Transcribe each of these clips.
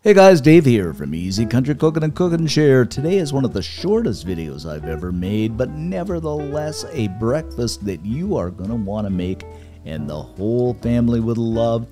Hey guys, Dave here from Easy Country Cooking and Cook and Share. Today is one of the shortest videos I've ever made, but nevertheless a breakfast that you are going to want to make and the whole family would love: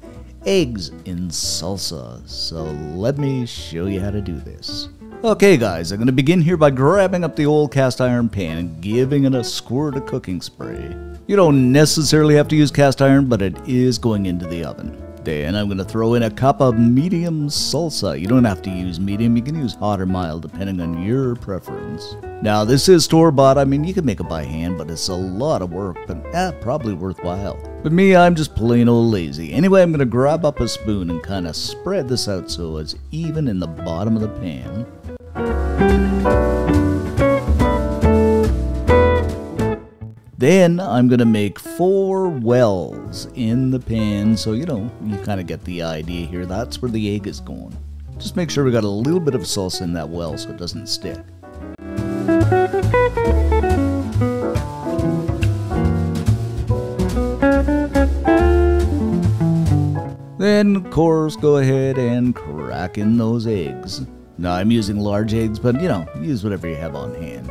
eggs in salsa. So let me show you how to do this. Okay guys, I'm going to begin here by grabbing up the old cast iron pan and giving it a squirt of cooking spray. You don't necessarily have to use cast iron, but it is going into the oven. Then I'm going to throw in a cup of medium salsa. You don't have to use medium, you can use hot or mild depending on your preference. Now this is store-bought. I mean, you can make it by hand, but it's a lot of work, but probably worthwhile. But me, I'm just plain old lazy. Anyway, I'm going to grab up a spoon and kind of spread this out so it's even in the bottom of the pan. Then I'm going to make 4 wells in the pan, so you kind of get the idea here. That's where the egg is going. Just make sure we got a little bit of salsa in that well so it doesn't stick. Then, of course, go ahead and crack in those eggs. Now, I'm using large eggs, but use whatever you have on hand.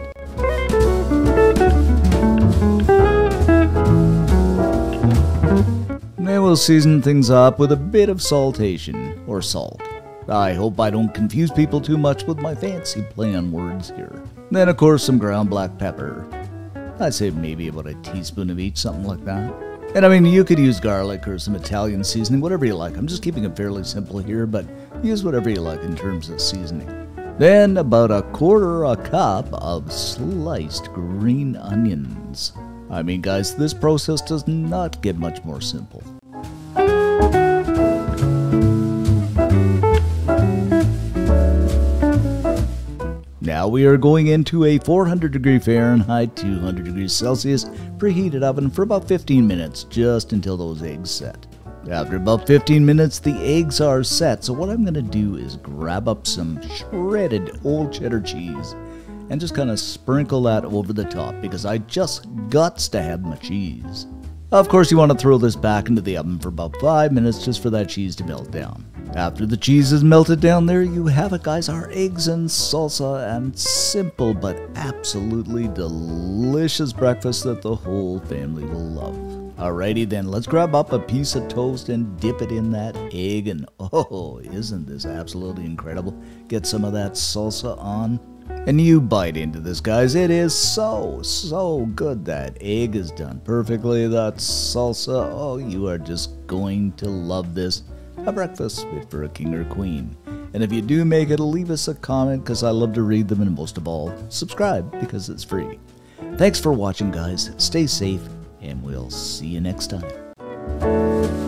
Then we'll season things up with a bit of saltation, or salt. I hope I don't confuse people too much with my fancy play on words here. Then of course some ground black pepper. I'd say maybe about a teaspoon of each, something like that. And I mean, you could use garlic or some Italian seasoning, whatever you like. I'm just keeping it fairly simple here, but use whatever you like in terms of seasoning. Then about 1/4 cup of sliced green onions. I mean guys, this process does not get much more simple. Now we are going into a 400° Fahrenheit, 200° Celsius preheated oven for about 15 minutes, just until those eggs set. After about 15 minutes, the eggs are set, so what I'm going to do is grab up some shredded old cheddar cheese and just kind of sprinkle that over the top, because I just guts to have my cheese. Of course, you want to throw this back into the oven for about 5 minutes just for that cheese to melt down. After the cheese is melted down, there you have it guys, our eggs and salsa, and simple but absolutely delicious breakfast that the whole family will love. Alrighty then, let's grab up a piece of toast and dip it in that egg, and oh, isn't this absolutely incredible? Get some of that salsa on. And you bite into this, guys. It is so good. That egg is done perfectly. That salsa, oh, you are just going to love this. A breakfast fit for a king or queen. And if you do make it, leave us a comment, because I love to read them, and most of all, subscribe because it's free. Thanks for watching, guys. Stay safe, and we'll see you next time.